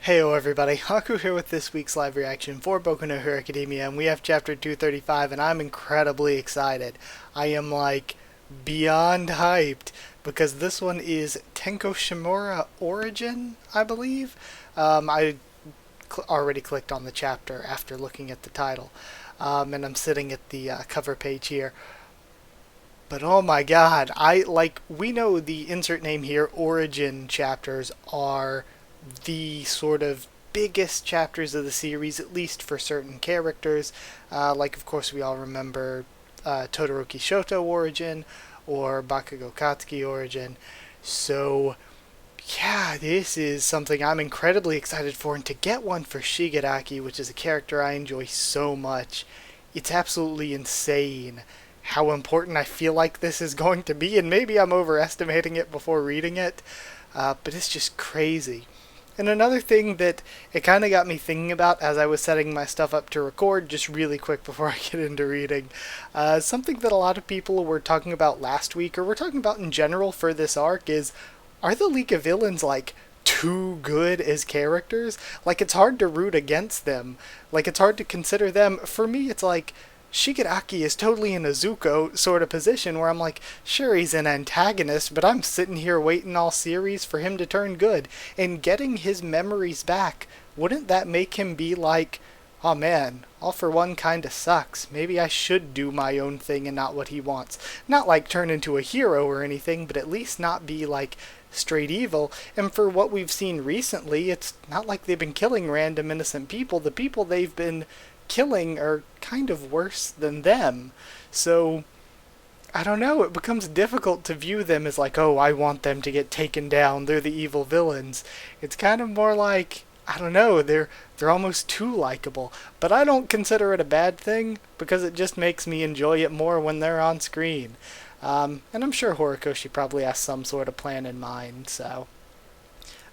Heyo everybody, Haku here with this week's live reaction for Boku no Hero Academia, and we have chapter 235, and I'm incredibly excited. I am like beyond hyped because this one is Tenko Shimura Origin, I believe. I already clicked on the chapter after looking at the title, and I'm sitting at the cover page here. But oh my god, we know the insert name here, Origin chapters are the sort of biggest chapters of the series, at least for certain characters. Of course, we all remember Todoroki Shoto Origin or Bakugo Katsuki Origin. So, yeah, this is something I'm incredibly excited for, and to get one for Shigaraki, which is a character I enjoy so much, it's absolutely insane how important I feel like this is going to be, and maybe I'm overestimating it before reading it, but it's just crazy. And another thing that it kind of got me thinking about as I was setting my stuff up to record, just really quick before I get into reading, something that a lot of people were talking about last week, or were talking about in general for this arc, is are the League of Villains, too good as characters? It's hard to root against them. It's hard to consider them. For me, it's Shigaraki is totally in a Zuko sort of position where I'm like, sure, he's an antagonist, but I'm sitting here waiting all series for him to turn good. And getting his memories back, wouldn't that make him be like, oh man, All for One kinda sucks. Maybe I should do my own thing and not what he wants. Not turn into a hero or anything, but at least not be straight evil. And for what we've seen recently, it's not like they've been killing random innocent people. The people they've been killing are kind of worse than them. So, I don't know, it becomes difficult to view them as oh, I want them to get taken down, they're the evil villains. It's kind of more I don't know, they're almost too likable. But I don't consider it a bad thing, because it just makes me enjoy it more when they're on screen. And I'm sure Horikoshi probably has some sort of plan in mind, so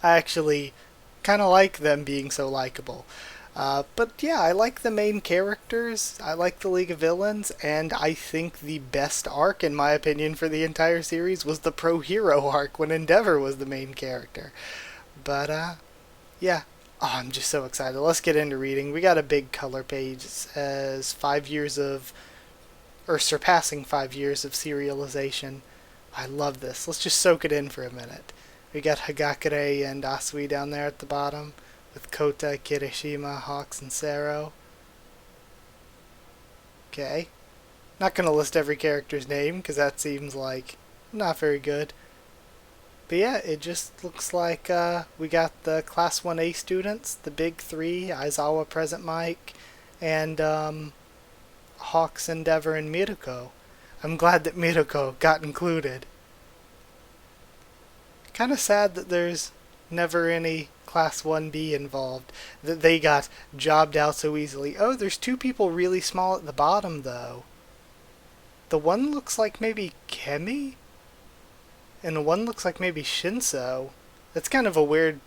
I actually kind of like them being so likable. But yeah, I like the main characters, I like the League of Villains, and I think the best arc, in my opinion, for the entire series was the Pro-Hero arc when Endeavor was the main character. But, yeah. Oh, I'm just so excited. Let's get into reading. We got a big color page. It says 5 years of, or surpassing 5 years of serialization. I love this. Let's just soak it in for a minute. We got Hagakure and Asui down there at the bottom, with Kota, Kirishima, Hawks, and Sero. Okay. Not gonna list every character's name, because that seems not very good. But yeah, it just looks like we got the Class 1A students, the big three, Aizawa, Present Mike, and Hawks, Endeavor, and Miruko. I'm glad that Miruko got included. Kind of sad that there's never any Class 1B involved, that they got jobbed out so easily. Oh, there's two people really small at the bottom, though. The one looks like maybe Kemi? And the one looks like maybe Shinso. That's kind of a weird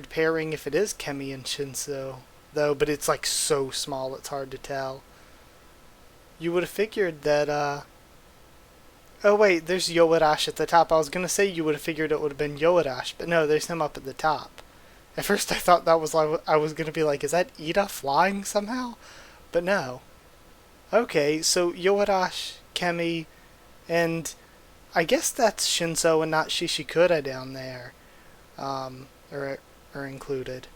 pairing if it is Kemi and Shinso, though, but it's so small it's hard to tell. You would have figured that, oh wait, there's Yoarash at the top. I was gonna say you would have figured it would have been Yoarash, but no, there's him up at the top. At first I thought that was I was gonna be is that Ida flying somehow? But no. Okay, so Yoarash, Kemi, and I guess that's Shinso and not Shishikura down there, are included.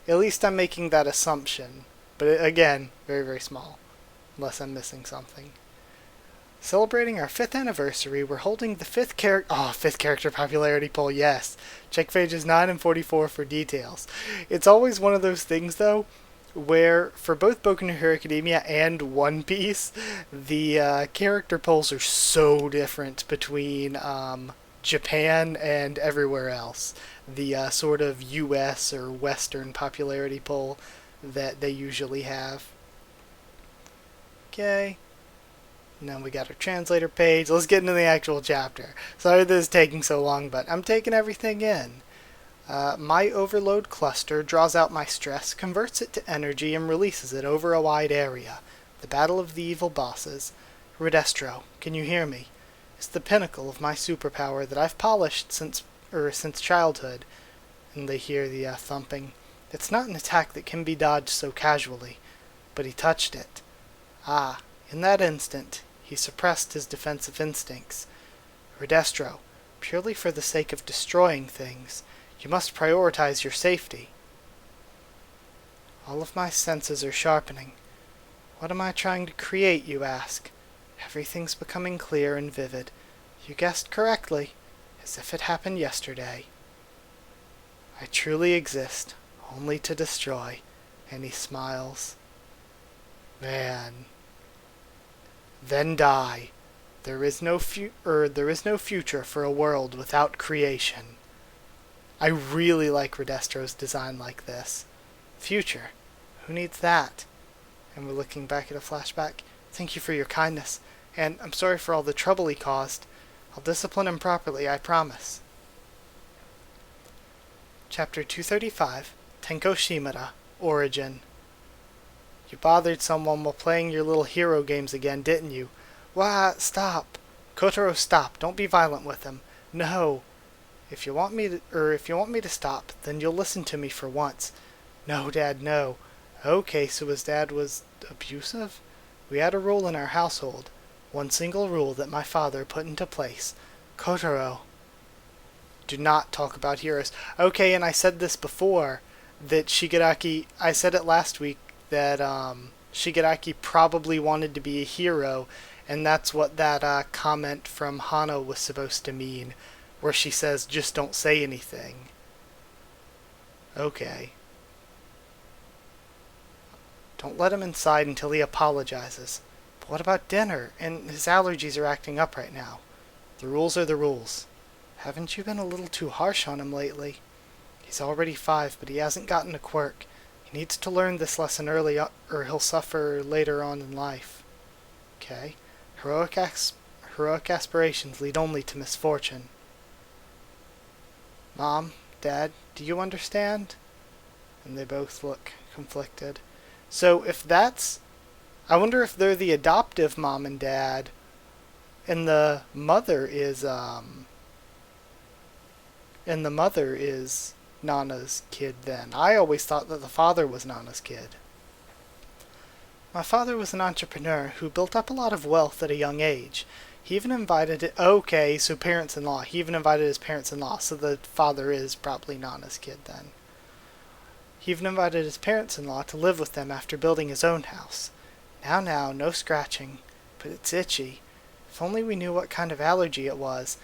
At least I'm making that assumption. But again, very, very small. Unless I'm missing something. Celebrating our 5th anniversary, we're holding the 5th character popularity poll, yes. Check pages 9 and 44 for details. It's always one of those things, though, where for both Boku no Hero Academia and One Piece, the character polls are so different between Japan and everywhere else. The sort of US or Western popularity poll that they usually have. Okay. Now we got our translator page. Let's get into the actual chapter. Sorry this is taking so long, but I'm taking everything in. My overload cluster draws out my stress, converts it to energy, and releases it over a wide area. The battle of the evil bosses. Redestro, can you hear me? It's the pinnacle of my superpower that I've polished since childhood. And they hear the thumping. It's not an attack that can be dodged so casually, but he touched it. Ah, in that instant, he suppressed his defensive instincts. Redestro, purely for the sake of destroying things, you must prioritize your safety. All of my senses are sharpening. What am I trying to create, you ask? Everything's becoming clear and vivid. You guessed correctly, as if it happened yesterday. I truly exist, only to destroy. And he smiles. Man. Then die. There is no future for a world without creation. I really like Redestro's design like this. Future. Who needs that? And we're looking back at a flashback. Thank you for your kindness, and I'm sorry for all the trouble he caused. I'll discipline him properly, I promise. Chapter 235, Tenko Shimura, Origin. You bothered someone while playing your little hero games again, didn't you? Why, stop. Kotaro, stop. Don't be violent with him. No. If you want me to stop, then you'll listen to me for once. No, Dad, no. Okay, so his dad was abusive? We had a rule in our household. One single rule that my father put into place. Kotaro. Do not talk about heroes. Okay, and I said this before, that Shigaraki, I said it last week, that Shigaraki probably wanted to be a hero, and that's what that comment from Hana was supposed to mean, where she says, just don't say anything. Okay. Don't let him inside until he apologizes. But what about dinner? And his allergies are acting up right now. The rules are the rules. Haven't you been a little too harsh on him lately? He's already 5, but he hasn't gotten a quirk. He needs to learn this lesson early, or he'll suffer later on in life. Okay. Heroic aspirations lead only to misfortune. Mom, Dad, do you understand? And they both look conflicted. So if that's... I wonder if they're the adoptive mom and dad, and the mother is Nana's kid then. I always thought that the father was Nana's kid. My father was an entrepreneur who built up a lot of wealth at a young age. He even invited it... Okay, so parents-in-law. He even invited his parents-in-law, so the father is probably Nana's kid then. He even invited his parents-in-law to live with them after building his own house. Now, no scratching, but it's itchy. If only we knew what kind of allergy it was.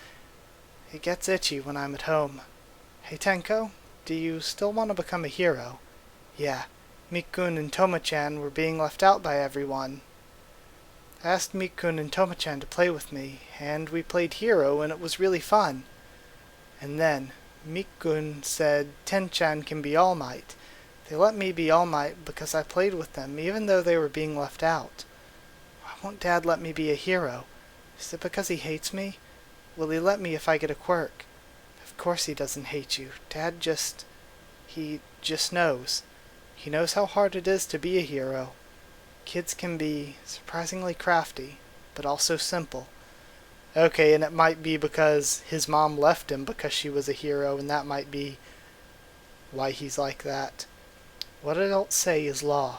It gets itchy when I'm at home. Hey Tenko, do you still want to become a hero? Yeah, Mikun and Toma-chan were being left out by everyone. I asked Mikun and Toma-chan to play with me, and we played hero, and it was really fun. And then, Mikun said Ten-chan can be All Might. They let me be All Might because I played with them, even though they were being left out. Why won't Dad let me be a hero? Is it because he hates me? Will he let me if I get a quirk? Of course he doesn't hate you. Dad he just knows. He knows how hard it is to be a hero. Kids can be surprisingly crafty, but also simple. Okay, and it might be because his mom left him because she was a hero, and that might be why he's like that. What adults say is law,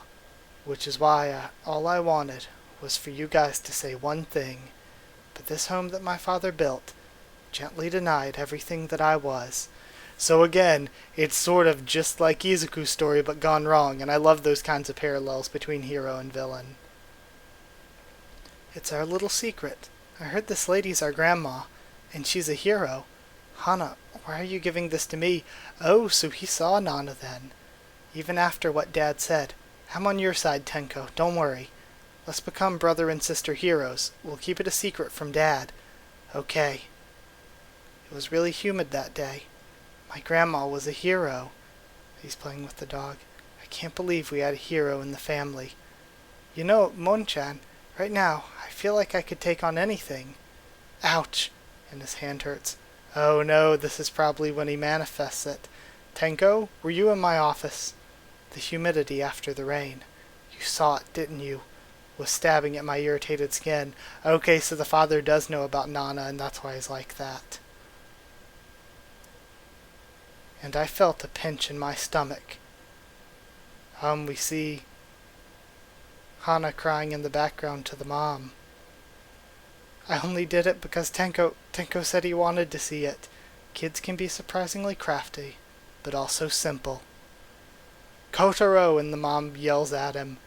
which is why all I wanted was for you guys to say one thing. But this home that my father built gently denied everything that I was. So again, it's sort of just like Izuku's story but gone wrong, and I love those kinds of parallels between hero and villain. It's our little secret. I heard this lady's our grandma, and she's a hero. Hana, why are you giving this to me? Oh, so he saw Nana then. Even after what Dad said. I'm on your side, Tenko. Don't worry. Let's become brother and sister heroes. We'll keep it a secret from Dad. Okay. It was really humid that day. My grandma was a hero. He's playing with the dog. I can't believe we had a hero in the family. You know, Mon-chan, right now, I feel like I could take on anything. Ouch! And his hand hurts. Oh no, this is probably when he manifests it. Tenko, were you in my office? The humidity after the rain. You saw it, didn't you? Was stabbing at my irritated skin. Okay, so the father does know about Nana, and that's why he's like that. And I felt a pinch in my stomach. We see Hana crying in the background to the mom. I only did it because Tenko said he wanted to see it. Kids can be surprisingly crafty, but also simple. Kotaro, and the mom yells at him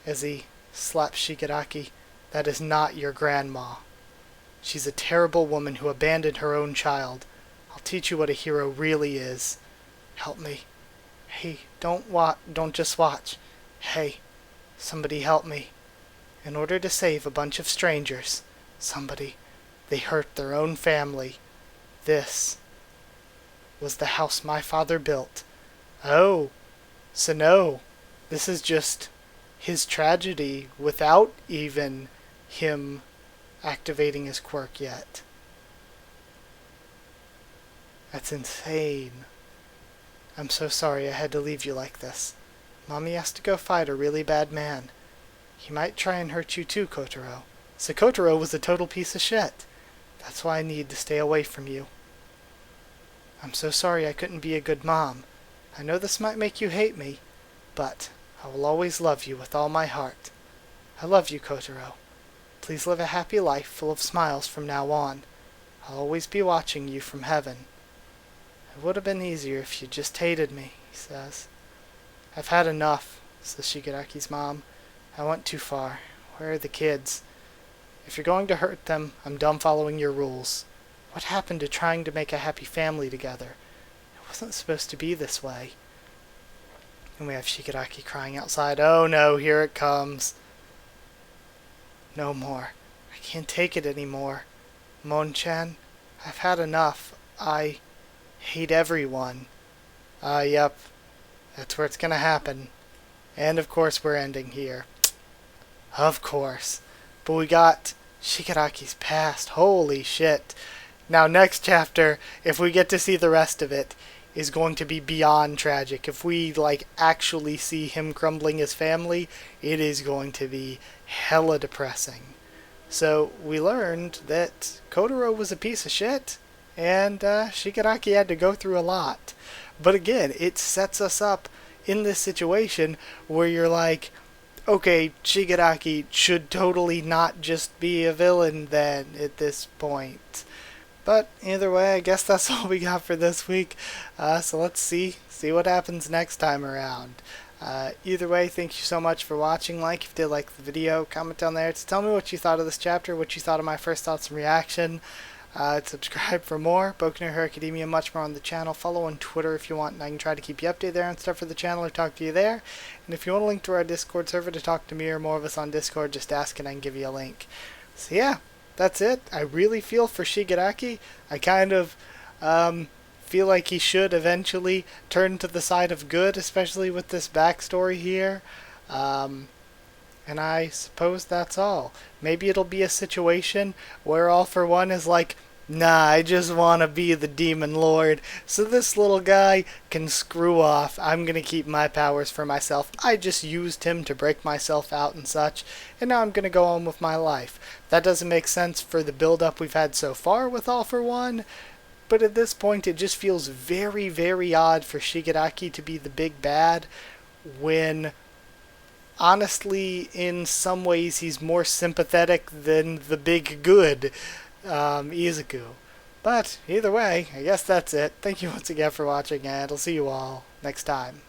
as he slaps Shigaraki. That is not your grandma. She's a terrible woman who abandoned her own child. I'll teach you what a hero really is. Help me. Hey, don't just watch. Hey, somebody help me. In order to save a bunch of strangers, they hurt their own family. This was the house my father built. Oh, so no, this is just his tragedy without even him activating his quirk yet. That's insane. I'm so sorry I had to leave you like this. Mommy has to go fight a really bad man. He might try and hurt you too, Kotaro. So Kotaro was a total piece of shit. That's why I need to stay away from you. I'm so sorry I couldn't be a good mom. I know this might make you hate me, but I will always love you with all my heart. I love you, Kotaro. Please live a happy life full of smiles from now on. I'll always be watching you from heaven. It would have been easier if you just hated me, he says. I've had enough, says Shigaraki's mom. I went too far. Where are the kids? If you're going to hurt them, I'm done following your rules. What happened to trying to make a happy family together? It wasn't supposed to be this way. And we have Shigaraki crying outside. Oh no, here it comes. No more. I can't take it anymore. Mon-chan, I've had enough. I hate everyone. Yep. That's where it's gonna happen. And of course we're ending here. Of course. But we got Shigaraki's past. Holy shit. Now next chapter, if we get to see the rest of it, is going to be beyond tragic. If we actually see him crumbling his family, it is going to be hella depressing. So we learned that Kotaro was a piece of shit, and Shigaraki had to go through a lot. But again, it sets us up in this situation where you're like, okay, Shigaraki should totally not just be a villain then at this point. But either way, I guess that's all we got for this week. So let's see what happens next time around. Either way, thank you so much for watching. If you did like the video, comment down there to tell me what you thought of this chapter, what you thought of my first thoughts and reaction. Subscribe for more Boku no Hero Academia, much more on the channel. Follow on Twitter if you want, and I can try to keep you updated there and stuff for the channel or talk to you there. And if you want a link to our Discord server to talk to me or more of us on Discord, just ask and I can give you a link. So yeah, that's it. I really feel for Shigaraki. I kind of feel like he should eventually turn to the side of good, especially with this backstory here. And I suppose that's all. Maybe it'll be a situation where All For One is like, nah, I just want to be the Demon Lord, so this little guy can screw off. I'm going to keep my powers for myself. I just used him to break myself out and such, and now I'm going to go on with my life. That doesn't make sense for the build-up we've had so far with All For One, but at this point it just feels very, very odd for Shigaraki to be the big bad when honestly, in some ways, he's more sympathetic than the big good, Izuku. But, either way, I guess that's it. Thank you once again for watching, and I'll see you all next time.